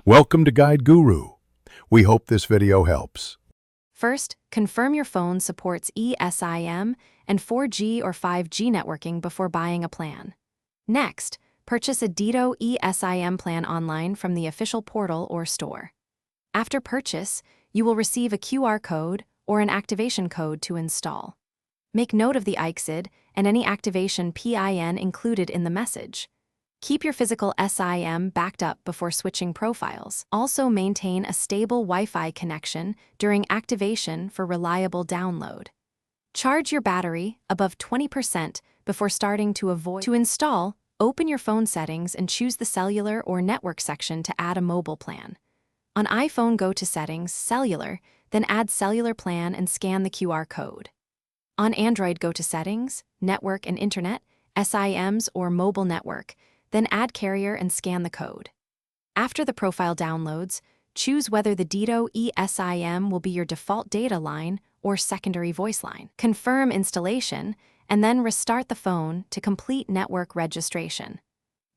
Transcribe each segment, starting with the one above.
Welcome to Guide Guru. We hope this video helps. First, confirm your phone supports eSIM and 4G or 5G networking before buying a plan. Next, purchase a Dito eSIM plan online from the official portal or store. After purchase, you will receive a QR code or an activation code to install. Make note of the ICSID and any activation PIN included in the message. Keep your physical SIM backed up before switching profiles. Also maintain a stable Wi-Fi connection during activation for reliable download. Charge your battery above 20% before starting to avoid. To install, open your phone settings and choose the cellular or network section to add a mobile plan. On iPhone, go to Settings, Cellular, then add Cellular Plan and scan the QR code. On Android, go to Settings, Network and Internet, SIMs or Mobile Network, then add Carrier and scan the code. After the profile downloads, choose whether the Dito eSIM will be your default data line or secondary voice line. Confirm installation, and then restart the phone to complete network registration.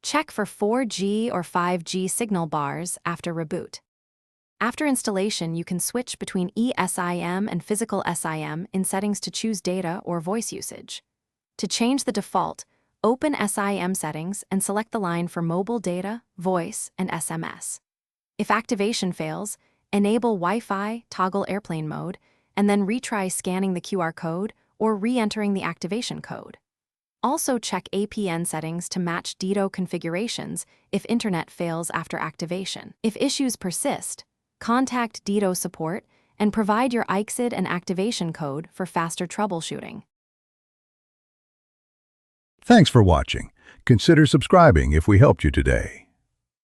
Check for 4G or 5G signal bars after reboot. After installation, you can switch between eSIM and physical SIM in settings to choose data or voice usage. To change the default, open SIM settings and select the line for mobile data, voice, and SMS. If activation fails, enable Wi-Fi, toggle airplane mode, and then retry scanning the QR code or re-entering the activation code. Also check APN settings to match Dito configurations if internet fails after activation. If issues persist, contact Dito support and provide your ICSID and activation code for faster troubleshooting. Thanks for watching. Consider subscribing if we helped you today.